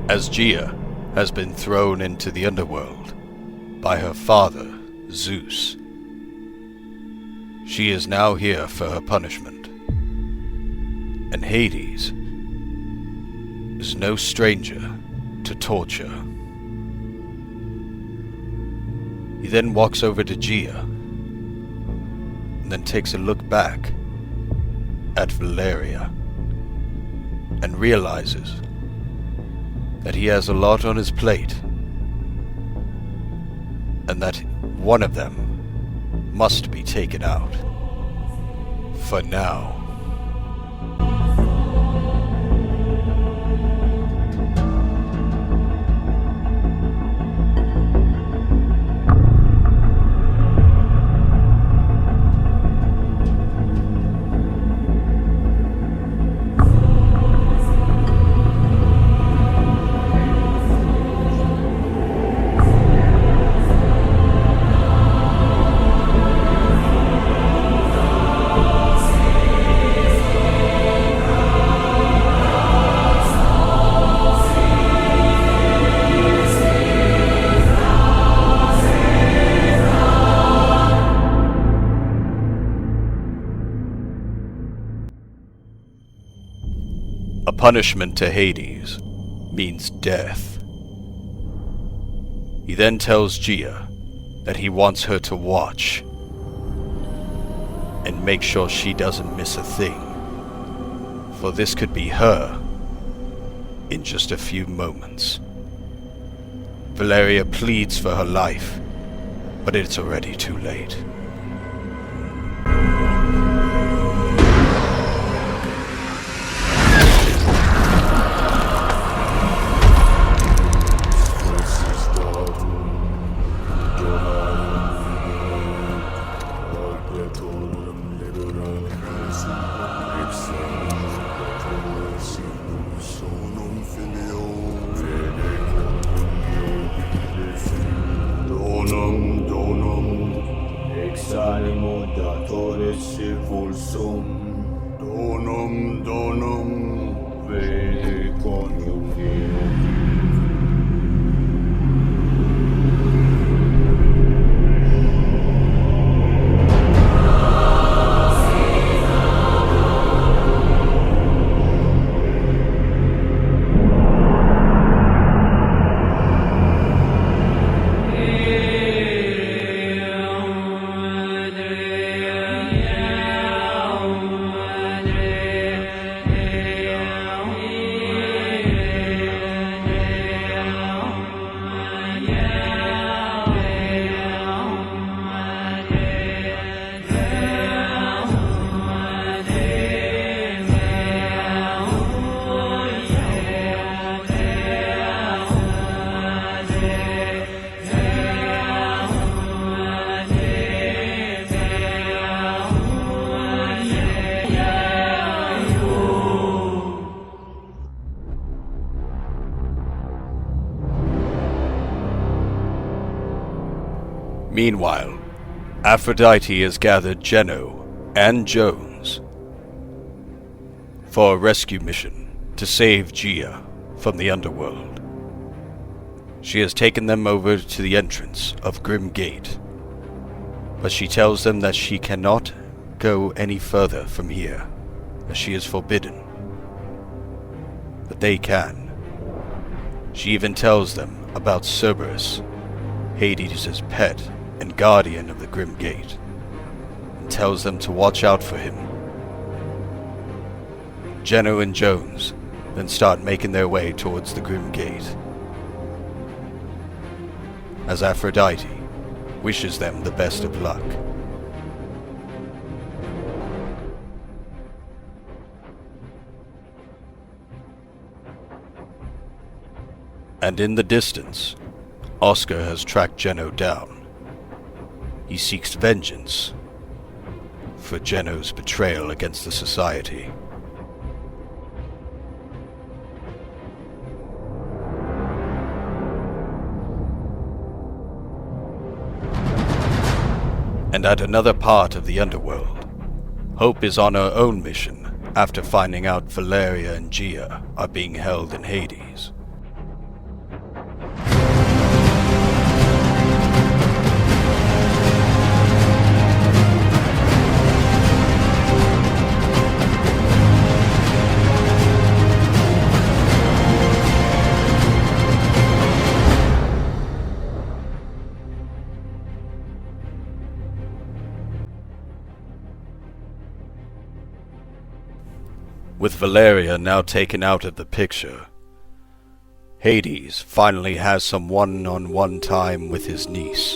as Gia has been thrown into the underworld by her father, Zeus. She is now here for her punishment, and Hades is no stranger to torture. He then walks over to Gia, and then takes a look back at Valeria, and realizes that he has a lot on his plate, and that one of them must be taken out. For now. A punishment to Hades means death. He then tells Gia that he wants her to watch and make sure she doesn't miss a thing, for this could be her in just a few moments. Valeria pleads for her life, but it's already too late. Meanwhile, Aphrodite has gathered Geno and Jones for a rescue mission to save Gia from the underworld. She has taken them over to the entrance of Grim Gate, but she tells them that she cannot go any further from here, as she is forbidden. But they can. She even tells them about Cerberus, Hades' pet and guardian of the Grim Gate, and tells them to watch out for him. Geno and Jones then start making their way towards the Grim Gate, as Aphrodite wishes them the best of luck. And in the distance, Oscar has tracked Geno down. He seeks vengeance for Geno's betrayal against the Society. And at another part of the underworld, Hope is on her own mission after finding out Valeria and Gia are being held in Hades. With Valeria now taken out of the picture, Hades finally has some one-on-one time with his niece,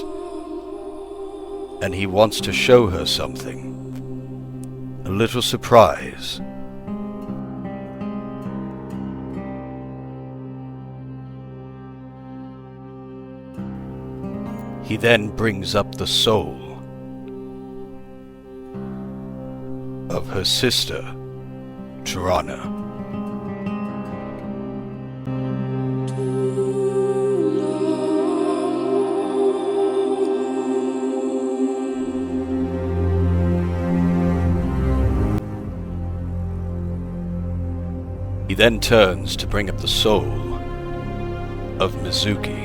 and he wants to show her something. A little surprise. He then brings up the soul of her sister, Tirana. He then turns to bring up the soul of Mizuki.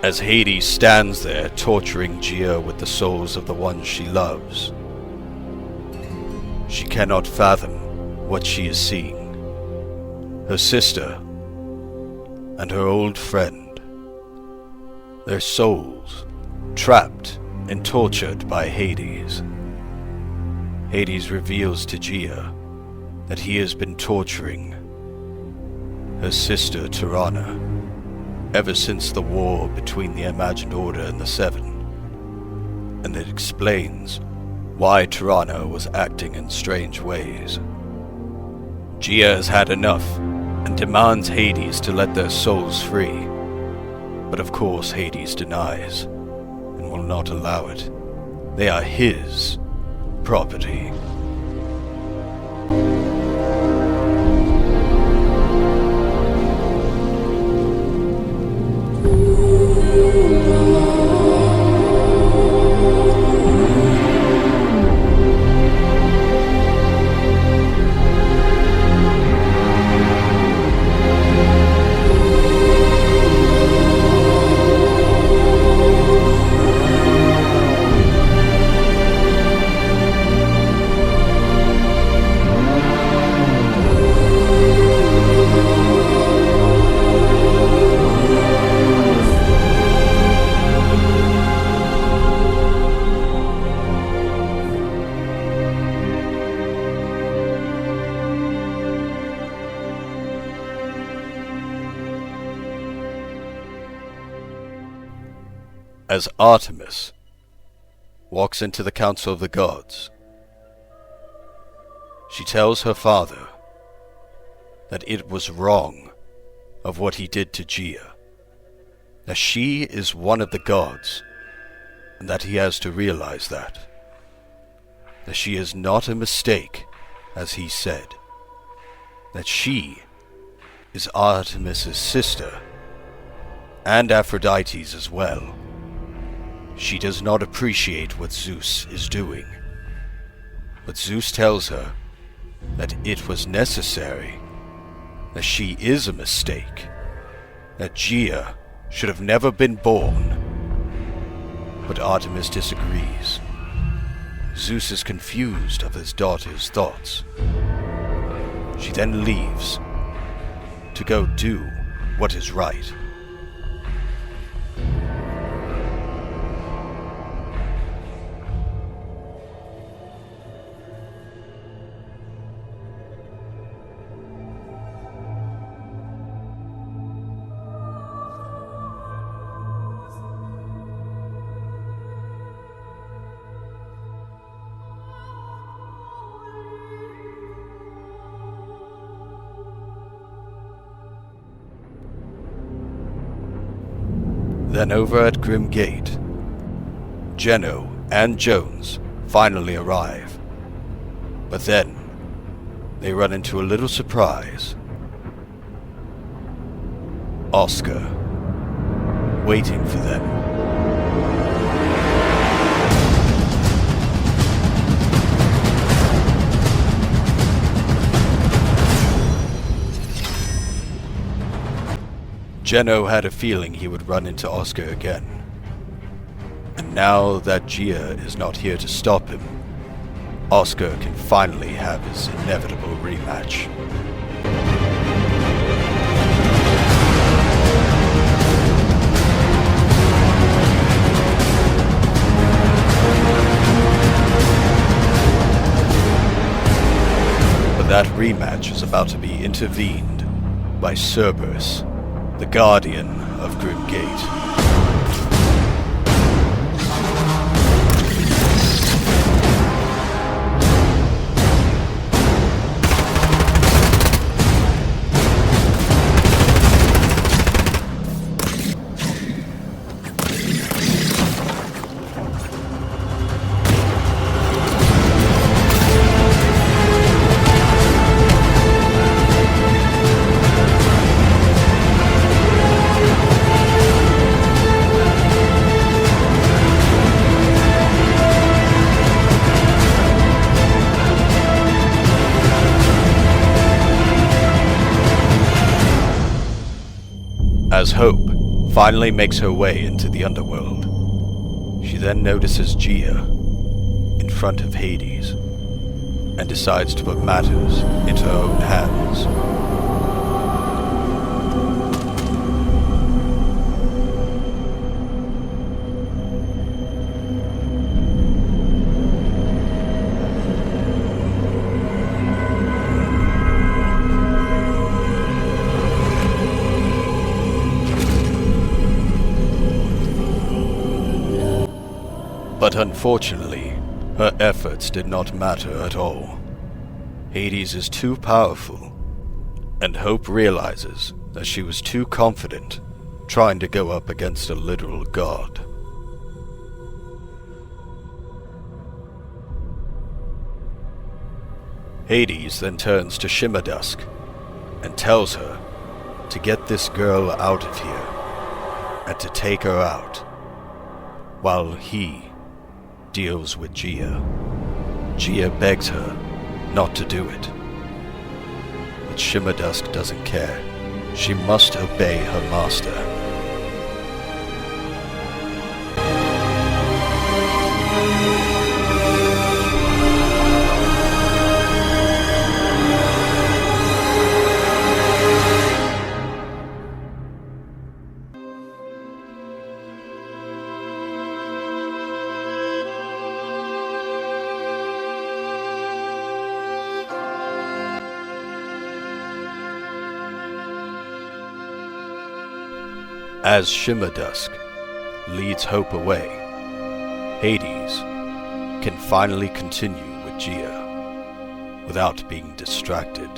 As Hades stands there torturing Gia with the souls of the ones she loves, she cannot fathom what she is seeing. Her sister and her old friend, their souls trapped and tortured by Hades. Hades reveals to Gia that he has been torturing her sister Tirana ever since the war between the Imagined Order and the Seven, and it explains why Tirana was acting in strange ways. Gia has had enough and demands Hades to let their souls free, but of course Hades denies and will not allow it. They are his property. As Artemis walks into the Council of the Gods, she tells her father that it was wrong of what he did to Gia, that she is one of the gods, and that he has to realize that she is not a mistake, as he said, that she is Artemis's sister, and Aphrodite's as well. She does not appreciate what Zeus is doing, but Zeus tells her that it was necessary, that she is a mistake, that Gia should have never been born. But Artemis disagrees. Zeus is confused of his daughter's thoughts. She then leaves to go do what is right. Then over at Grim Gate, Geno and Jones finally arrive. But then, they run into a little surprise. Oscar, waiting for them. Geno had a feeling he would run into Oscar again. And now that Gia is not here to stop him, Oscar can finally have his inevitable rematch. that rematch is about to be intervened by Cerberus, the guardian of Grimgate. As Hope finally makes her way into the underworld, she then notices Gia in front of Hades and decides to put matters into her own hands. But unfortunately, her efforts did not matter at all. Hades is too powerful, and Hope realizes that she was too confident trying to go up against a literal god. Hades then turns to Shimmerdusk and tells her to get this girl out of here and to take her out, while he deals with Gia. Gia begs her not to do it, but Shimmerdusk doesn't care. She must obey her master. As Shimmerdusk leads Hope away, Hades can finally continue with Gia without being distracted.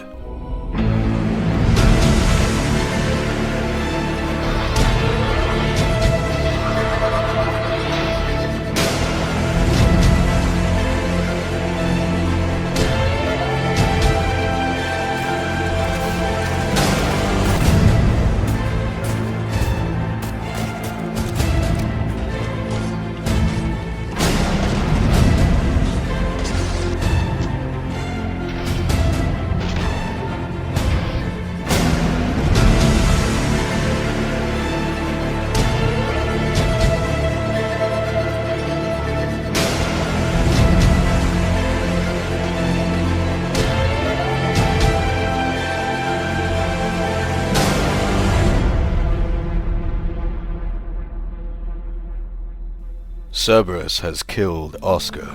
Cerberus has killed Oscar,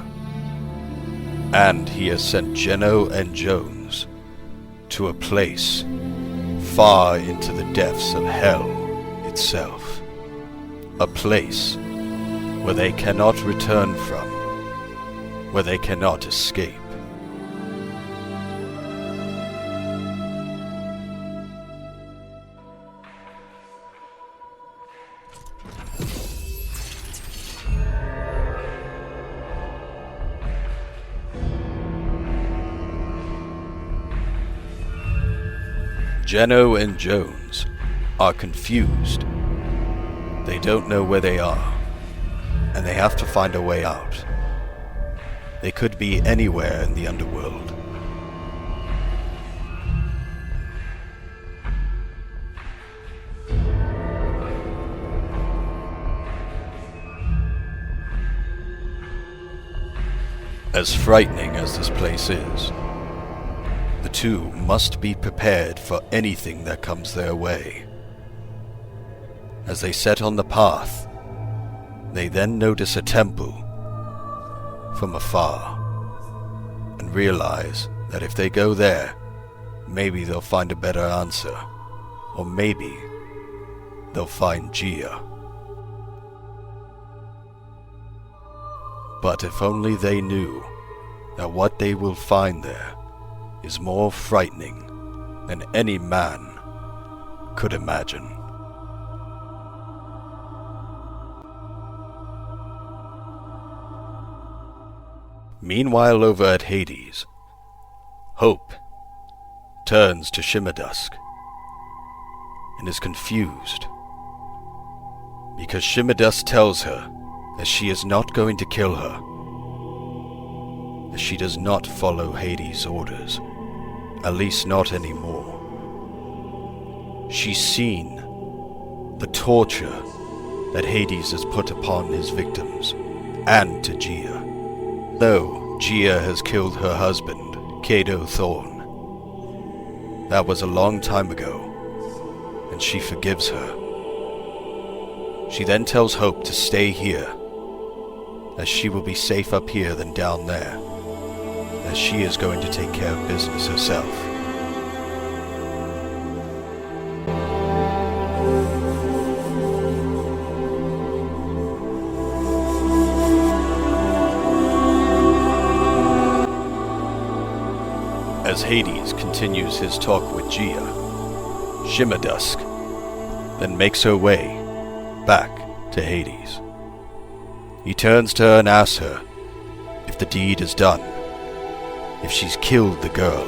and he has sent Geno and Jones to a place far into the depths of hell itself. A place where they cannot return from, where they cannot escape. Geno and Jones are confused. They don't know where they are, and they have to find a way out. They could be anywhere in the underworld. As frightening as this place is, the two must be prepared for anything that comes their way. As they set on the path, they then notice a temple from afar and realize that if they go there, maybe they'll find a better answer. Or maybe they'll find Gia. But if only they knew that what they will find there is more frightening than any man could imagine. Meanwhile, over at Hades, Hope turns to Shimmerdusk and is confused because Shimmerdusk tells her that she is not going to kill her, as she does not follow Hades' orders, at least not anymore. She's seen the torture that Hades has put upon his victims, and to Gia. Though Gia has killed her husband, Cato Thorn, that was a long time ago, and she forgives her. She then tells Hope to stay here, as she will be safe up here than down there, as she is going to take care of business herself. As Hades continues his talk with Gia, Shimmerdusk then makes her way back to Hades. He turns to her and asks her if the deed is done, if she's killed the girl.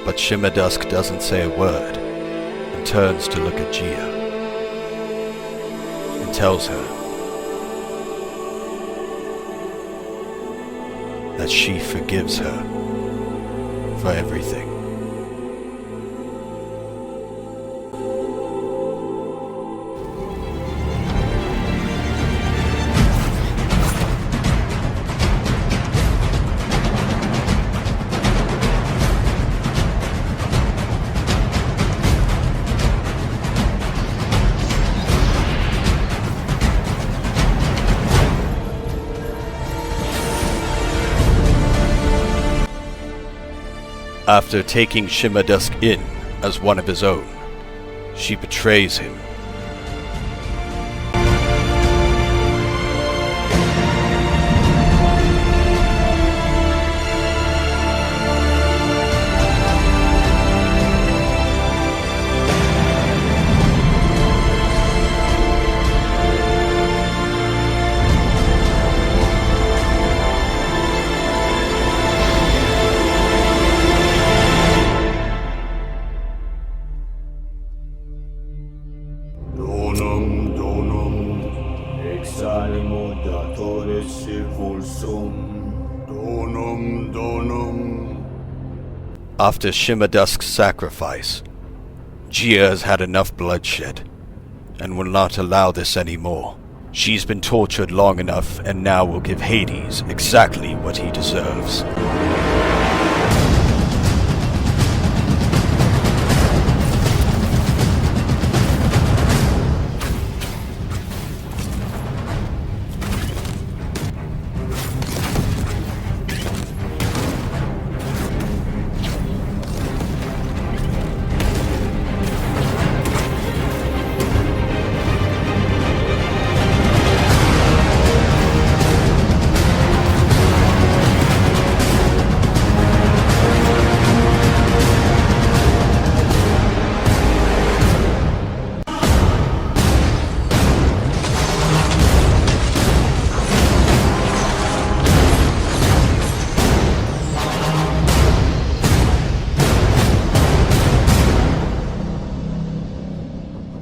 But Shimmerdusk doesn't say a word and turns to look at Gia and tells her that she forgives her for everything. After taking Shimmerdusk in as one of his own, she betrays him. After Shimmerdusk's sacrifice, Gia has had enough bloodshed and will not allow this anymore. She's been tortured long enough and now will give Hades exactly what he deserves.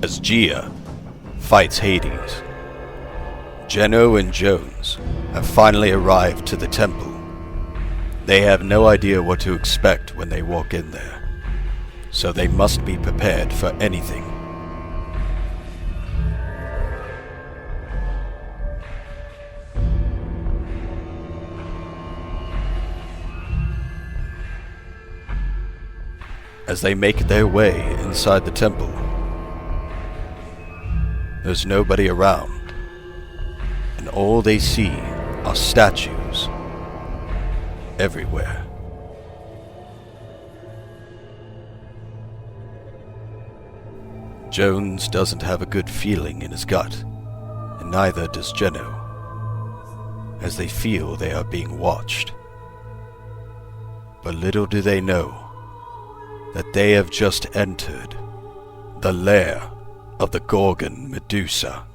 As Gia fights Hades, Geno and Jones have finally arrived to the temple. They have no idea what to expect when they walk in there, so they must be prepared for anything. As they make their way inside the temple, there's nobody around, and all they see are statues everywhere. Jones doesn't have a good feeling in his gut, and neither does Jeno, as they feel they are being watched. But little do they know that they have just entered the lair of the Gorgon Medusa.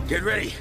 Get ready.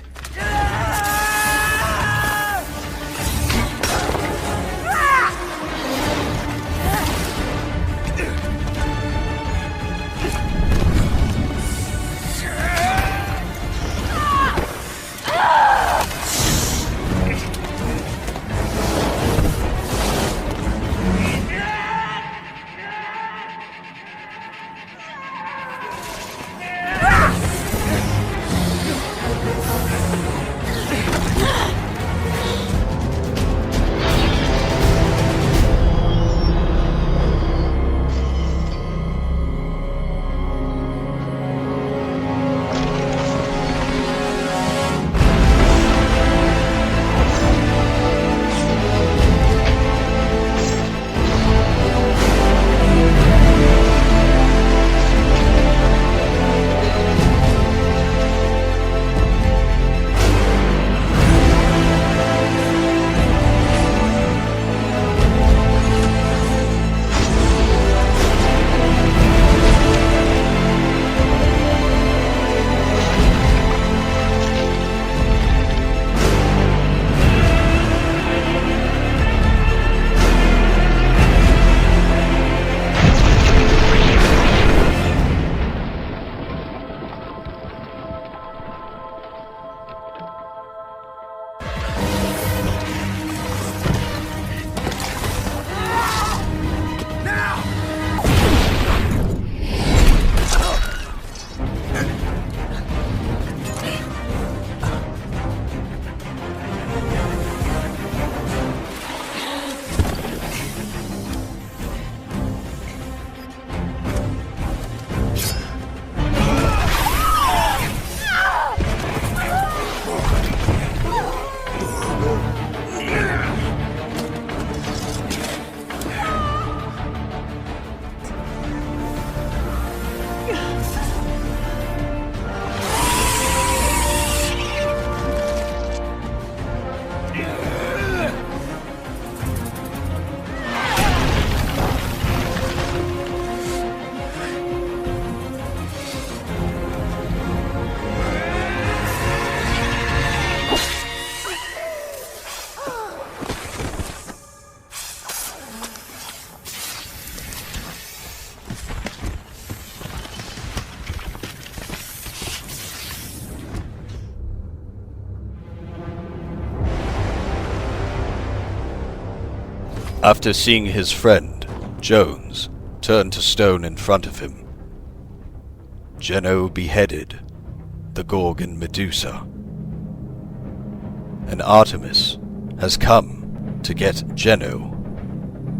After seeing his friend, Jones, turn to stone in front of him, Jeno beheaded the Gorgon Medusa. And Artemis has come to get Jeno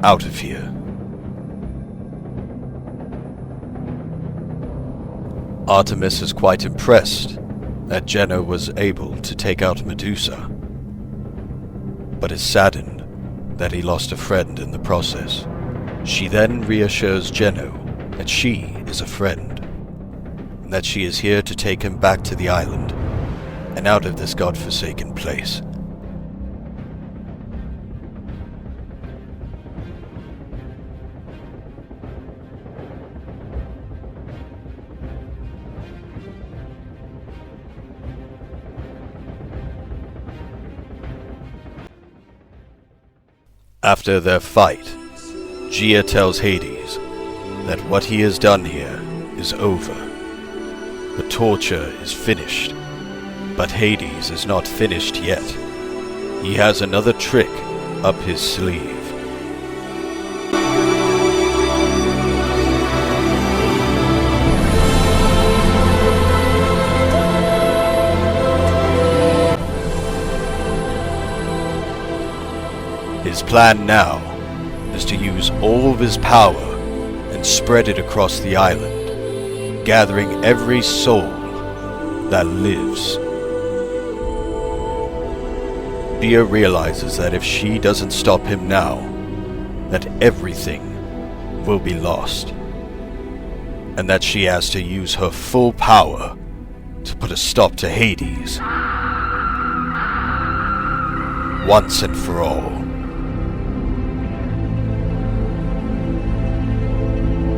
out of here. Artemis is quite impressed that Jeno was able to take out Medusa, but is saddened that he lost a friend in the process. She then reassures Jeno that she is a friend, and that she is here to take him back to the island and out of this godforsaken place. After their fight, Gia tells Hades that what he has done here is over. The torture is finished, but Hades is not finished yet. He has another trick up his sleeve. His plan now is to use all of his power and spread it across the island, gathering every soul that lives. Gia realizes that if she doesn't stop him now, that everything will be lost, and that she has to use her full power to put a stop to Hades once and for all.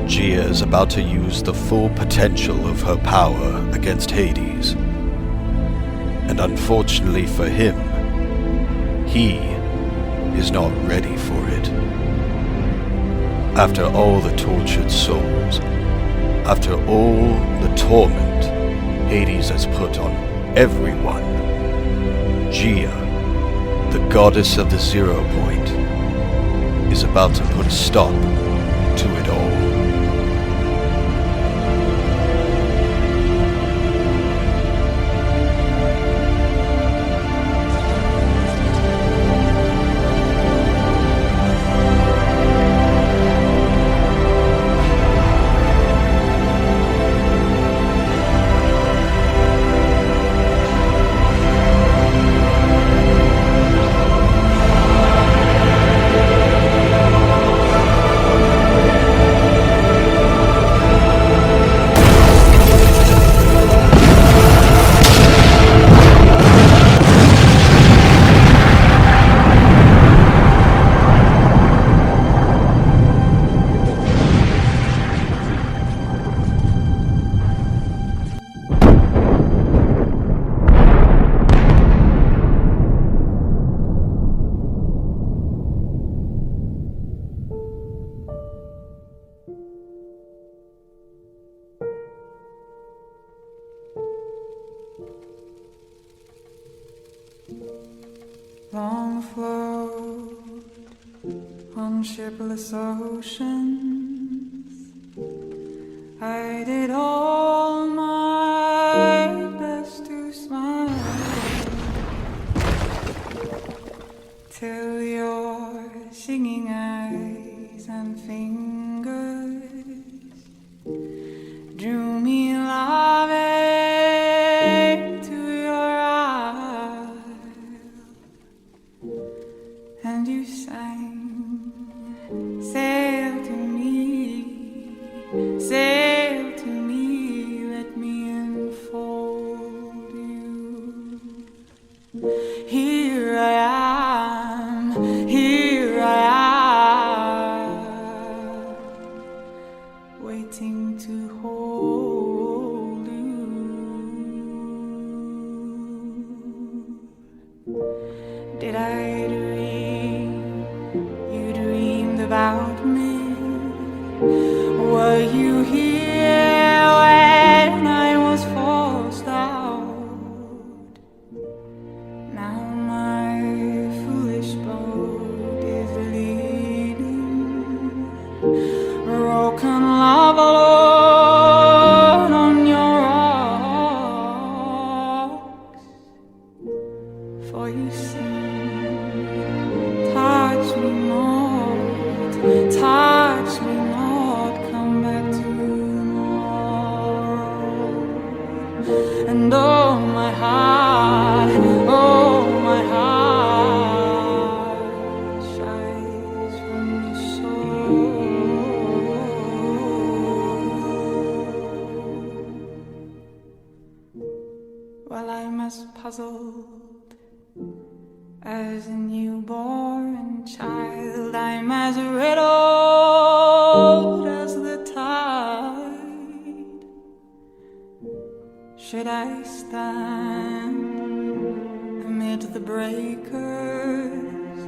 Gia is about to use the full potential of her power against Hades, and unfortunately for him, he is not ready for it. After all the tortured souls, after all the torment Hades has put on everyone, Gia, the goddess of the 0 point, is about to put a stop to it all. Long afloat on shipless oceans, I did all my best to smile, till your singing eyes and fingers drew me loving to your eyes, and you sang, sail to me, let me enfold you. Here I am, waiting to hold you. Did I dream you dreamed about me? Were you here when I was forced out? Now my foolish boat is leading, broken love alone on your rocks. For you sing, touch me not, come back tomorrow. And oh my heart shies from the soul. Well, I'm as puzzled as a newborn child, I'm as riddled as the tide. Should I stand amid the breakers,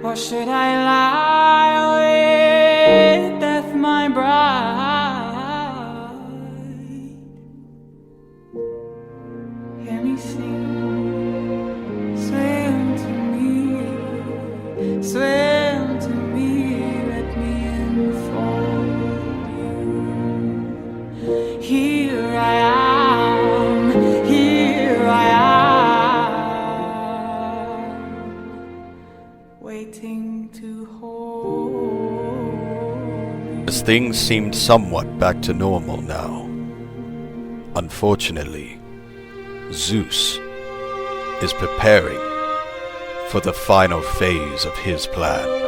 or should I lie with death my bride? Hear me sing, swim to me, let me enfold you. Here I am, waiting things seemed somewhat back to normal now, unfortunately, Zeus is preparing for the final phase of his plan.